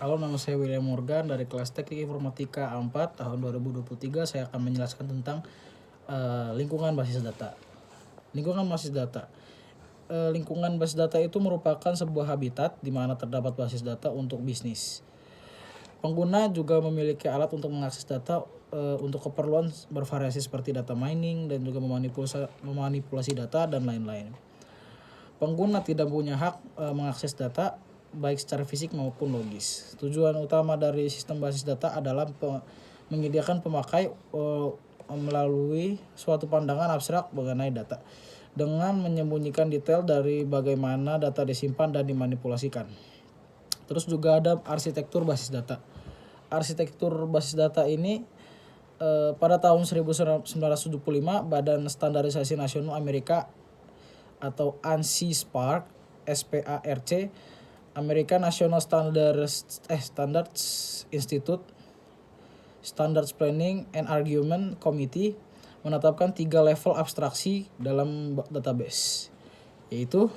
Halo, nama saya William Morgan dari kelas Teknik Informatika A4 tahun 2023. Saya akan menjelaskan tentang lingkungan basis data. Lingkungan basis data. Lingkungan basis data itu merupakan sebuah habitat di mana terdapat basis data untuk bisnis. Pengguna juga memiliki alat untuk mengakses data untuk keperluan bervariasi seperti data mining dan juga memanipulasi data dan lain-lain. Pengguna tidak punya hak mengakses data baik secara fisik maupun logis. Tujuan utama dari sistem basis data adalah menyediakan pemakai melalui suatu pandangan abstrak mengenai data dengan menyembunyikan detail dari bagaimana data disimpan dan dimanipulasikan. Terus juga ada arsitektur basis data. Arsitektur basis data ini pada tahun 1975 Badan Standarisasi Nasional Amerika atau ANSI SPARC American National Standards Institute Standards Planning and Argument Committee menetapkan 3 level abstraksi dalam database, yaitu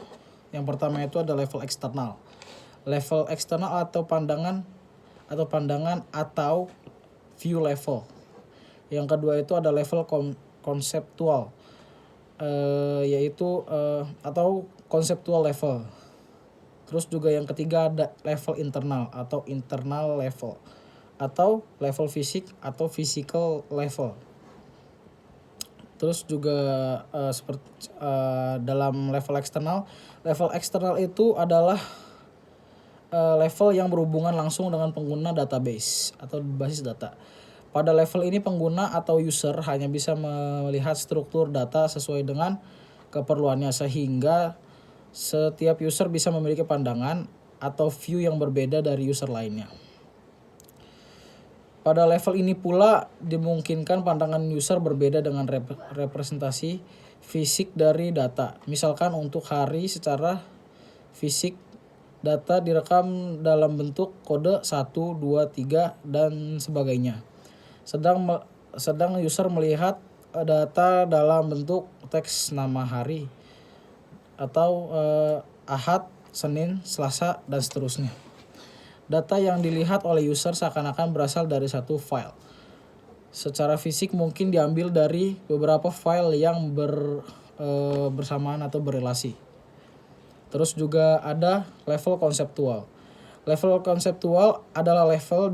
yang pertama itu ada level eksternal. Level eksternal atau pandangan atau view level. Yang kedua itu ada level konseptual, atau conceptual level. Terus juga yang ketiga ada level internal atau internal level, atau level fisik atau physical level. Terus juga dalam level eksternal itu adalah level yang berhubungan langsung dengan pengguna database atau basis data. Pada level ini pengguna atau user hanya bisa melihat struktur data sesuai dengan keperluannya, sehingga setiap user bisa memiliki pandangan atau view yang berbeda dari user lainnya. Pada level ini pula dimungkinkan pandangan user berbeda dengan representasi fisik dari data. Misalkan untuk hari secara fisik data direkam dalam bentuk kode 1, 2, 3 dan sebagainya. Sedang user melihat data dalam bentuk teks nama hari atau Ahad, Senin, Selasa, dan seterusnya. Data yang dilihat oleh user seakan-akan berasal dari satu file. Secara fisik mungkin diambil dari beberapa file yang bersamaan atau berrelasi. Terus juga ada level konseptual. Level konseptual adalah level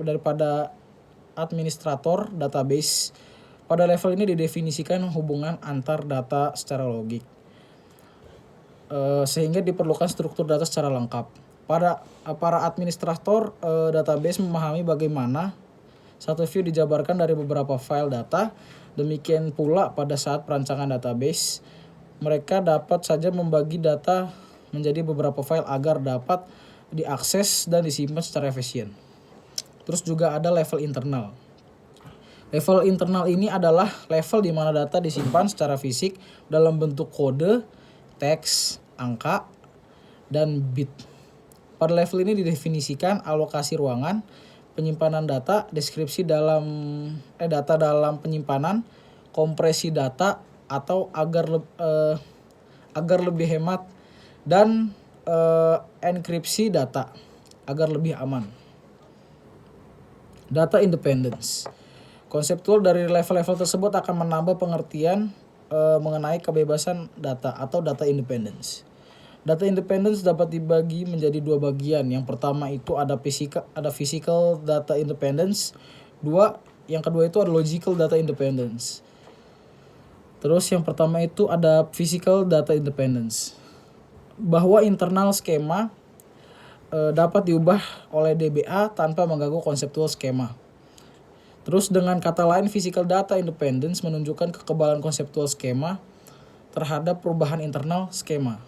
daripada administrator database. Pada level ini didefinisikan hubungan antar data secara logik, sehingga diperlukan struktur data secara lengkap. Para administrator database memahami bagaimana satu view dijabarkan dari beberapa file data. Demikian pula pada saat perancangan database, mereka dapat saja membagi data menjadi beberapa file agar dapat diakses dan disimpan secara efisien. Terus juga ada level internal. Level internal ini adalah level di mana data disimpan secara fisik dalam bentuk kode, teks, angka, dan bit. Pada level ini didefinisikan alokasi ruangan, penyimpanan data, deskripsi data dalam penyimpanan, kompresi data atau agar lebih hemat, dan enkripsi data agar lebih aman. Data independence. Konseptual dari level-level tersebut akan menambah pengertian mengenai kebebasan data atau data independence. Data independence dapat dibagi menjadi 2 bagian. Yang pertama itu ada physical data independence. Yang kedua itu ada logical data independence. Terus yang pertama itu ada physical data independence. Bahwa internal skema dapat diubah oleh DBA tanpa mengganggu konseptual skema. Terus dengan kata lain, physical data independence menunjukkan kekebalan konseptual skema terhadap perubahan internal skema.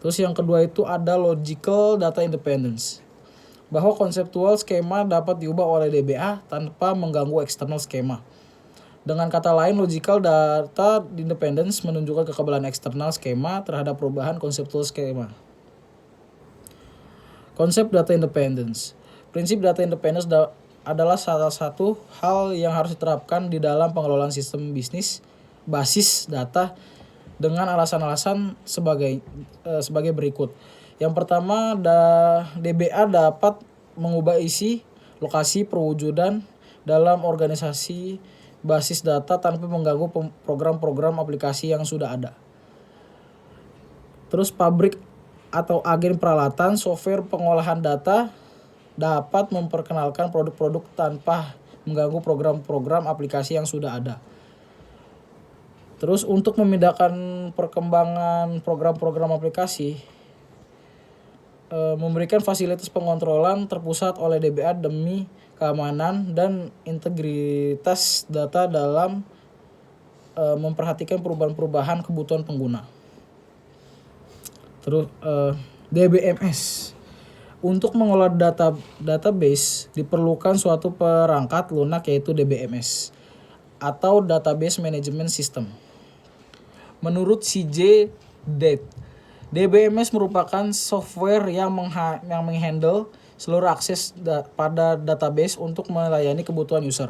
Terus yang kedua itu ada logical data independence. Bahwa konseptual skema dapat diubah oleh DBA tanpa mengganggu eksternal skema. Dengan kata lain, logical data independence menunjukkan kekebalan eksternal skema terhadap perubahan konseptual skema. Konsep data independence. Prinsip data independence adalah salah satu hal yang harus diterapkan di dalam pengelolaan sistem bisnis basis data dengan alasan-alasan sebagai berikut. Yang pertama, DBA dapat mengubah isi, lokasi, perwujudan dalam organisasi basis data tanpa mengganggu program-program aplikasi yang sudah ada. Terus pabrik atau agen peralatan software pengolahan data dapat memperkenalkan produk-produk tanpa mengganggu program-program aplikasi yang sudah ada. Terus untuk memindahkan perkembangan program-program aplikasi, memberikan fasilitas pengontrolan terpusat oleh DBA demi keamanan dan integritas data dalam memperhatikan perubahan-perubahan kebutuhan pengguna. Terus DBMS. Untuk mengolah database diperlukan suatu perangkat lunak yaitu DBMS atau Database Management System. Menurut CJ Date, DBMS merupakan software yang menghandle seluruh akses pada database untuk melayani kebutuhan user.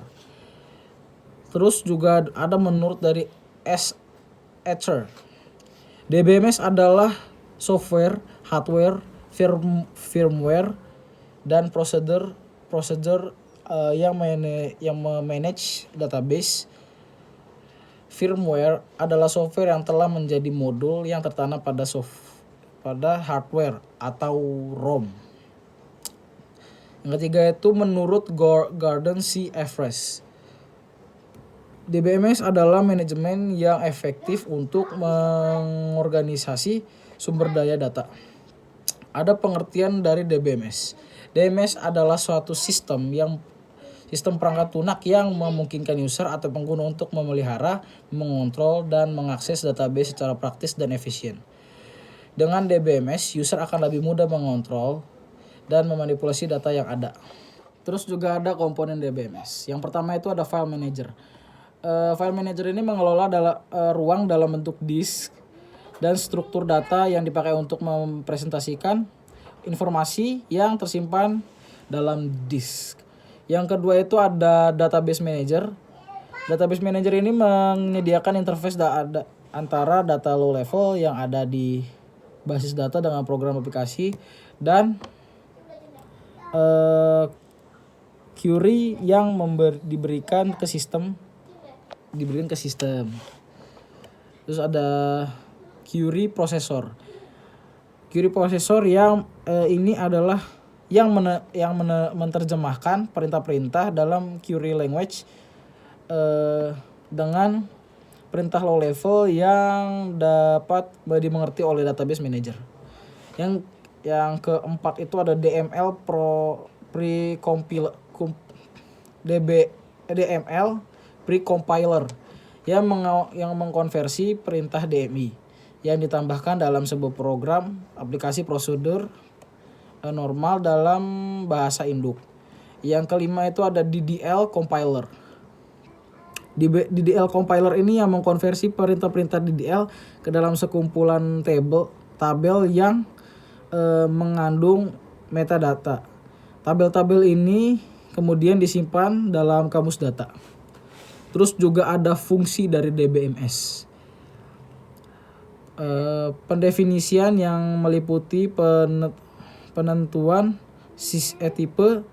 Terus juga ada menurut dari S. Etcher, DBMS adalah software, hardware, firmware, dan prosedur yang memanage database. Firmware adalah software yang telah menjadi modul yang tertanam pada hardware atau ROM. Yang ketiga itu menurut Gordon C. Everest, DBMS adalah manajemen yang efektif untuk mengorganisasi sumber daya data. Ada pengertian dari DBMS. DBMS adalah suatu sistem perangkat lunak yang memungkinkan user atau pengguna untuk memelihara, mengontrol, dan mengakses database secara praktis dan efisien. Dengan DBMS, user akan lebih mudah mengontrol dan memanipulasi data yang ada. Terus juga ada komponen DBMS. Yang pertama itu ada file manager. File manager ini mengelola ruang dalam bentuk disk dan struktur data yang dipakai untuk mempresentasikan informasi yang tersimpan dalam disk. Yang kedua itu ada database manager. Database manager ini menyediakan interface antara data low level yang ada di basis data dengan program aplikasi dan query yang diberikan ke sistem. Terus ada query processor. Query processor yang ini adalah yang menerjemahkan perintah-perintah dalam query language dengan perintah low level yang dapat dimengerti oleh database manager. Yang keempat itu ada DML precompiler yang mengkonversi perintah DMI yang ditambahkan dalam sebuah program aplikasi prosedur normal dalam bahasa induk. Yang kelima itu ada DDL compiler. DDL compiler ini yang mengkonversi perintah-perintah DDL ke dalam sekumpulan tabel yang mengandung metadata. Tabel-tabel ini kemudian disimpan dalam kamus data. Terus juga ada fungsi dari DBMS. Pendefinisian yang meliputi penentuan tipe,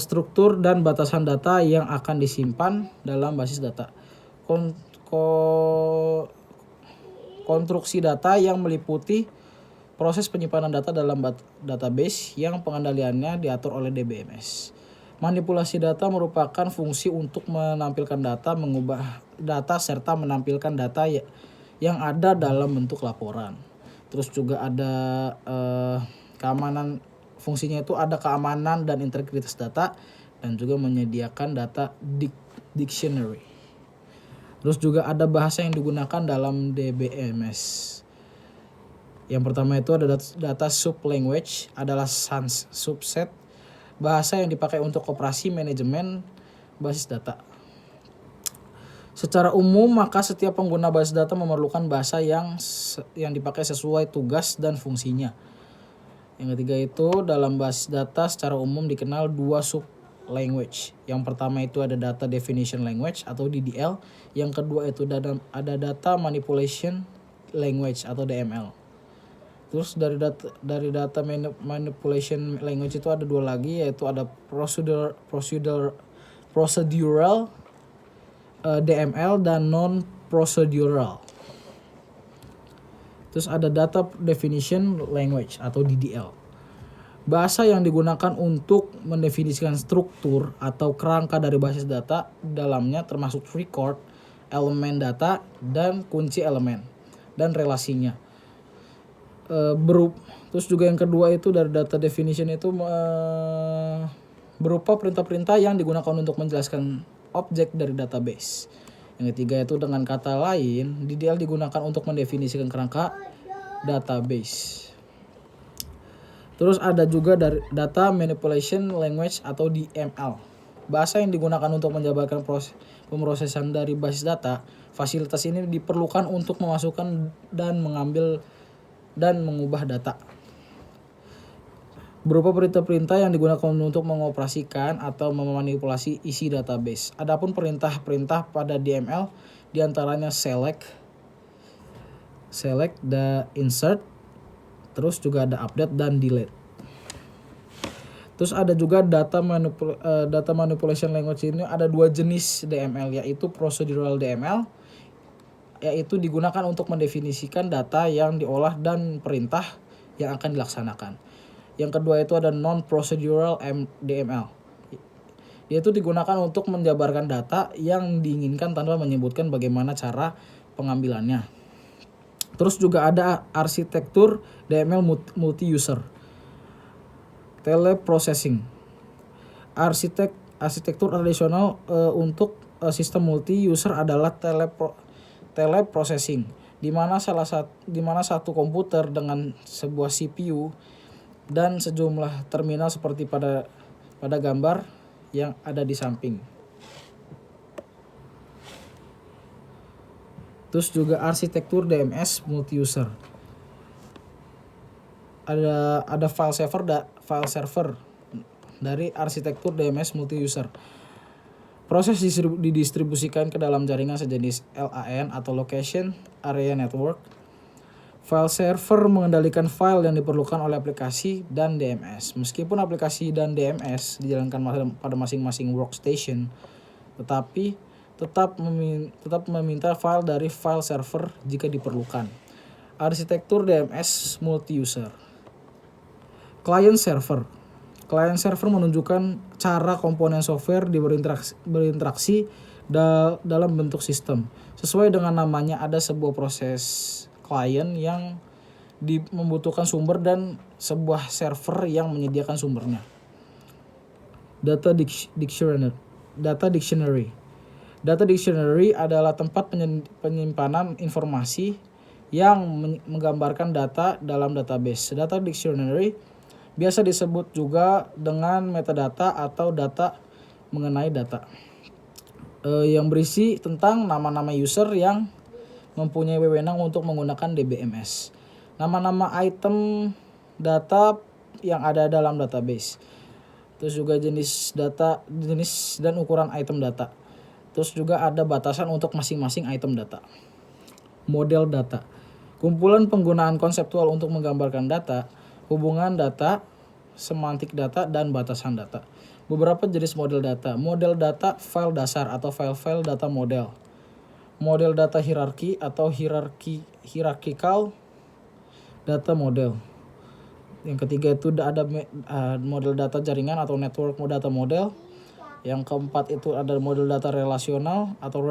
struktur, dan batasan data yang akan disimpan dalam basis data. Konstruksi data yang meliputi proses penyimpanan data dalam database yang pengendaliannya diatur oleh DBMS. Manipulasi data merupakan fungsi untuk menampilkan data, mengubah data, serta menampilkan data yang ada dalam bentuk laporan. Terus juga ada keamanan. Fungsinya itu ada keamanan dan integritas data dan juga menyediakan data dictionary. Terus juga ada bahasa yang digunakan dalam DBMS. Yang pertama itu ada data sublanguage, adalah subset bahasa yang dipakai untuk operasi manajemen basis data. Secara umum, maka setiap pengguna basis data memerlukan bahasa yang dipakai sesuai tugas dan fungsinya. Yang ketiga itu dalam basis data secara umum dikenal dua sublanguage. Yang pertama itu ada data definition language atau DDL. Yang kedua itu ada data manipulation language atau DML. Terus dari data manipulation language itu ada 2 lagi, yaitu ada procedural DML dan non procedural. Terus ada data definition language atau DDL. Bahasa yang digunakan untuk mendefinisikan struktur atau kerangka dari basis data dalamnya termasuk record, elemen data, dan kunci elemen dan relasinya. Terus juga yang kedua itu dari data definition itu berupa perintah-perintah yang digunakan untuk menjelaskan objek dari database. Yang ketiga itu dengan kata lain, DDL digunakan untuk mendefinisikan kerangka database. Terus ada juga dari data manipulation language atau DML. Bahasa yang digunakan untuk menjabarkan pemrosesan dari basis data. Fasilitas ini diperlukan untuk memasukkan dan mengambil dan mengubah data. Berupa perintah-perintah yang digunakan untuk mengoperasikan atau memanipulasi isi database. Adapun perintah-perintah pada DML diantaranya select, insert, terus juga ada update dan delete. Terus ada juga data manipulation language ini ada 2 jenis DML, yaitu procedural DML, yaitu digunakan untuk mendefinisikan data yang diolah dan perintah yang akan dilaksanakan. Yang kedua itu ada non-procedural DML, yaitu digunakan untuk menjabarkan data yang diinginkan tanpa menyebutkan bagaimana cara pengambilannya. Terus juga ada arsitektur DML multi-user, teleprocessing. Arsitektur tradisional untuk sistem multi-user adalah teleprocessing, di mana satu komputer dengan sebuah CPU dan sejumlah terminal seperti pada gambar yang ada di samping. Terus juga arsitektur DMS multi-user. Ada file server dari arsitektur DMS multi-user. Proses didistribusikan ke dalam jaringan sejenis LAN atau Location Area Network. File server mengendalikan file yang diperlukan oleh aplikasi dan DMS. Meskipun aplikasi dan DMS dijalankan pada masing-masing workstation, tetapi tetap meminta file dari file server jika diperlukan. Arsitektur DMS multi-user. Client server menunjukkan cara komponen software berinteraksi dalam bentuk sistem. Sesuai dengan namanya, ada sebuah proses klien yang membutuhkan sumber dan sebuah server yang menyediakan sumbernya. Data dictionary adalah tempat penyimpanan informasi yang menggambarkan data dalam database. Data dictionary biasa disebut juga dengan metadata atau data mengenai data, yang berisi tentang nama-nama user yang mempunyai wewenang untuk menggunakan DBMS, nama-nama item data yang ada dalam database, terus juga jenis dan ukuran item data, terus juga ada batasan untuk masing-masing item data. Model data, kumpulan penggunaan konseptual untuk menggambarkan data, hubungan data, semantik data, dan batasan data. Beberapa jenis model data. Model data file dasar atau file data model. Model data hierarki atau hierarchical data model. Yang ketiga itu ada model data jaringan atau network data model. Yang keempat itu ada model data relasional atau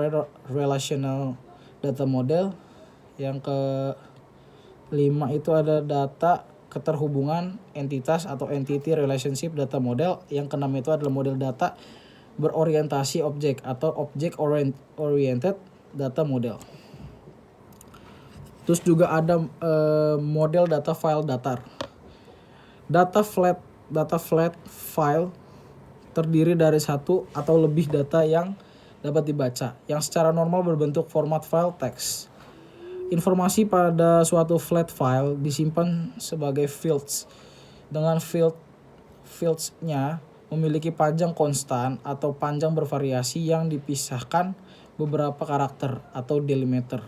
relational data model. Yang kelima itu ada data keterhubungan entitas atau entity relationship data model. Yang keenam itu adalah model data berorientasi objek atau object oriented data model. Terus juga ada model data file datar. Data flat file terdiri dari satu atau lebih data yang dapat dibaca, yang secara normal berbentuk format file teks. Informasi pada suatu flat file disimpan sebagai fields, dengan fields-nya memiliki panjang konstan atau panjang bervariasi yang dipisahkan beberapa karakter atau delimiter.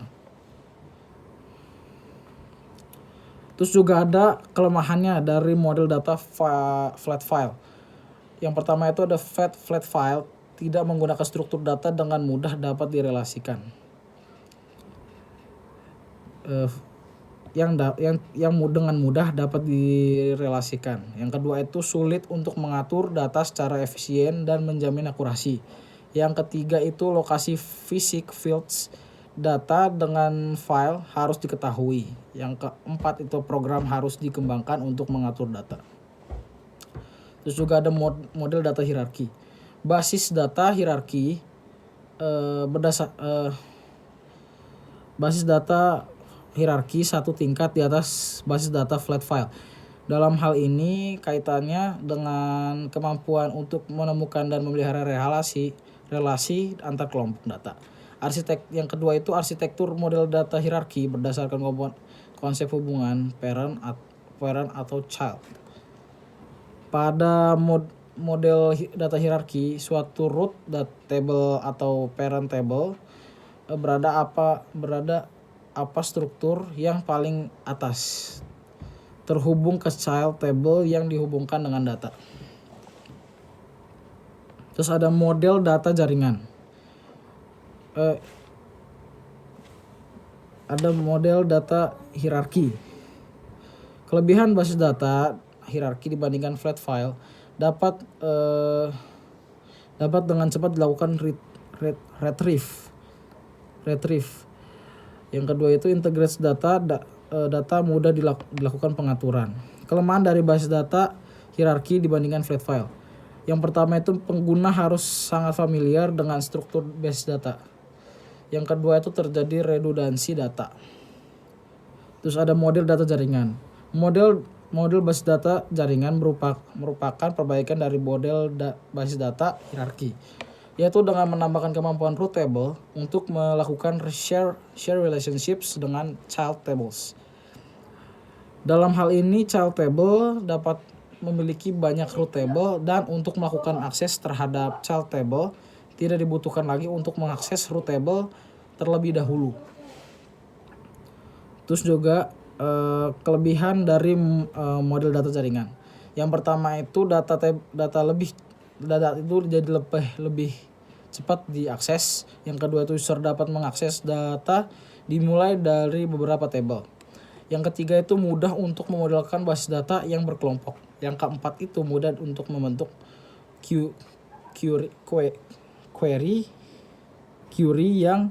Terus juga ada kelemahannya dari model data flat file. Yang pertama itu ada flat file, tidak menggunakan struktur data dengan mudah dapat direlasikan. Yang dengan mudah dapat direlasikan. Yang kedua itu sulit untuk mengatur data secara efisien dan menjamin akurasi. Yang ketiga itu lokasi fisik fields data dengan file harus diketahui. Yang keempat itu program harus dikembangkan untuk mengatur data. Terus juga ada model data hierarki. Basis data hierarki basis data hierarki satu tingkat di atas basis data flat file. Dalam hal ini kaitannya dengan kemampuan untuk menemukan dan memelihara relasi antar kelompok data. Yang kedua itu arsitektur model data hierarki berdasarkan konsep hubungan parent atau child. Pada model data hierarki, suatu root table atau parent table berada apa struktur yang paling atas terhubung ke child table yang dihubungkan dengan data. Terus ada model data jaringan. Ada model data hierarki. Kelebihan basis data hierarki dibandingkan flat file dapat dengan cepat dilakukan retrieve. Yang kedua itu integrasi data mudah dilakukan pengaturan. Kelemahan dari basis data hierarki dibandingkan flat file. Yang pertama itu pengguna harus sangat familiar dengan struktur basis data. Yang kedua itu terjadi redundansi data. Terus ada model data jaringan. Model basis data jaringan merupakan perbaikan dari model basis data hierarki, yaitu dengan menambahkan kemampuan root table untuk melakukan share relationships dengan child tables. Dalam hal ini child table dapat memiliki banyak root table, dan untuk melakukan akses terhadap child table tidak dibutuhkan lagi untuk mengakses root table terlebih dahulu. Terus juga kelebihan dari model data jaringan. Yang pertama itu data itu jadi lebih cepat diakses. Yang kedua itu user dapat mengakses data dimulai dari beberapa table. Yang ketiga itu mudah untuk memodelkan basis data yang berkelompok. Yang keempat itu mudah untuk membentuk query yang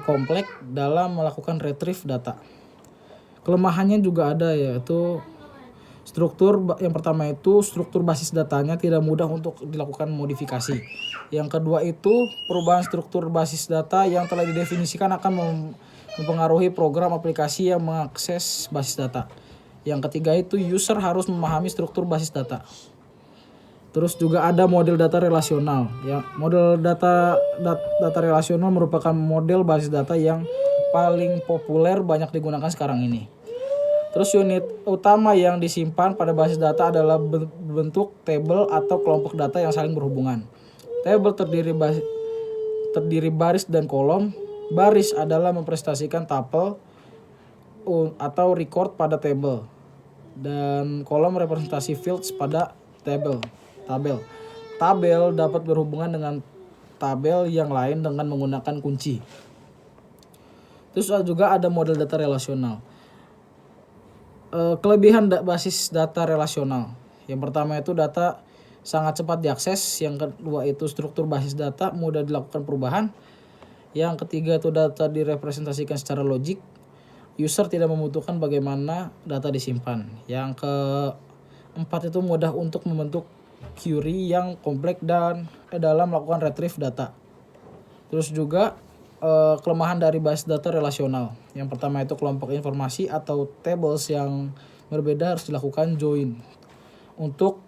kompleks dalam melakukan retrieve data. Kelemahannya juga ada, yaitu yang pertama itu struktur basis datanya tidak mudah untuk dilakukan modifikasi. Yang kedua itu perubahan struktur basis data yang telah didefinisikan akan mempengaruhi program aplikasi yang mengakses basis data. Yang ketiga itu user harus memahami struktur basis data. Terus juga ada model data relasional. Ya, model data relasional merupakan model basis data yang paling populer banyak digunakan sekarang ini. Terus unit utama yang disimpan pada basis data adalah bentuk table atau kelompok data yang saling berhubungan. Table terdiri baris dan kolom. Baris adalah mempresentasikan tuple atau record pada table, dan kolom representasi fields pada tabel. Tabel dapat berhubungan dengan tabel yang lain dengan menggunakan kunci. Terus juga ada model data relasional. Kelebihan basis data relasional. Yang pertama itu data sangat cepat diakses. Yang kedua itu struktur basis data mudah dilakukan perubahan. Yang ketiga itu data direpresentasikan secara logik. User tidak membutuhkan bagaimana data disimpan. Yang keempat itu mudah untuk membentuk query yang kompleks dan dalam melakukan retrieve data. Terus juga kelemahan dari basis data relasional. Yang pertama itu kelompok informasi atau tables yang berbeda harus dilakukan join untuk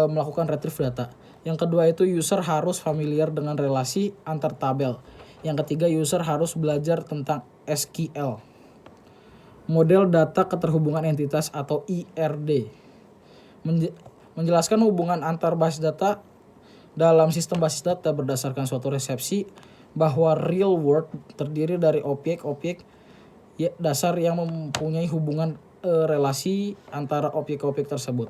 melakukan retrieve data. Yang kedua itu user harus familiar dengan relasi antar tabel. Yang ketiga user harus belajar tentang SQL. Model data keterhubungan entitas atau IRD menjelaskan hubungan antar basis data dalam sistem basis data berdasarkan suatu resepsi bahwa real world terdiri dari objek-objek dasar yang mempunyai hubungan relasi antara objek-objek tersebut.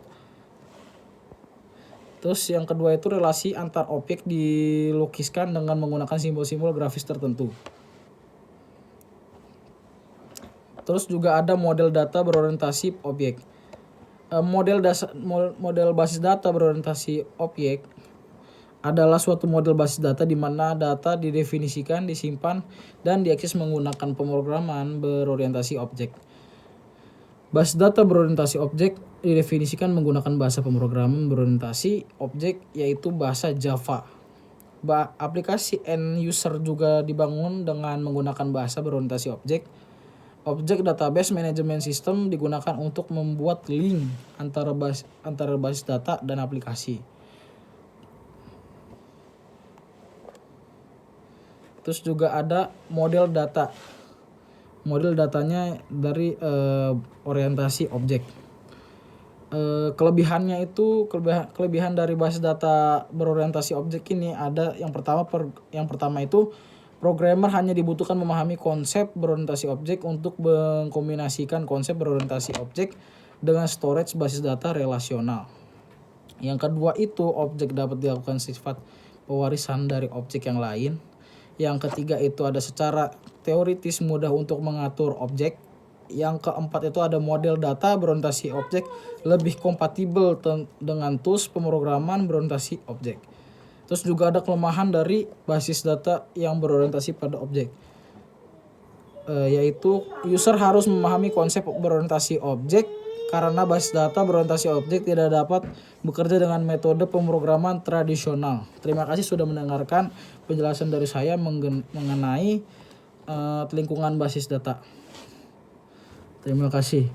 Terus yang kedua itu relasi antar objek dilukiskan dengan menggunakan simbol-simbol grafis tertentu. Terus juga ada model data berorientasi objek. Model basis data berorientasi objek adalah suatu model basis data di mana data didefinisikan, disimpan, dan diakses menggunakan pemrograman berorientasi objek. Basis data berorientasi objek didefinisikan menggunakan bahasa pemrograman berorientasi objek yaitu bahasa Java. Aplikasi end user juga dibangun dengan menggunakan bahasa berorientasi objek. Objek database management system digunakan untuk membuat link antara basis data dan aplikasi. Terus juga ada model data. Model datanya dari orientasi objek. Kelebihannya itu kelebihan dari basis data berorientasi objek ini ada yang pertama itu programmer hanya dibutuhkan memahami konsep berorientasi objek untuk mengkombinasikan konsep berorientasi objek dengan storage basis data relasional. Yang kedua itu objek dapat dilakukan sifat pewarisan dari objek yang lain. Yang ketiga itu ada secara teoritis mudah untuk mengatur objek. Yang keempat itu ada model data berorientasi objek lebih kompatibel dengan tools pemrograman berorientasi objek. Terus juga ada kelemahan dari basis data yang berorientasi pada objek. Yaitu user harus memahami konsep berorientasi objek karena basis data berorientasi objek tidak dapat bekerja dengan metode pemrograman tradisional. Terima kasih sudah mendengarkan penjelasan dari saya mengenai lingkungan basis data. Terima kasih.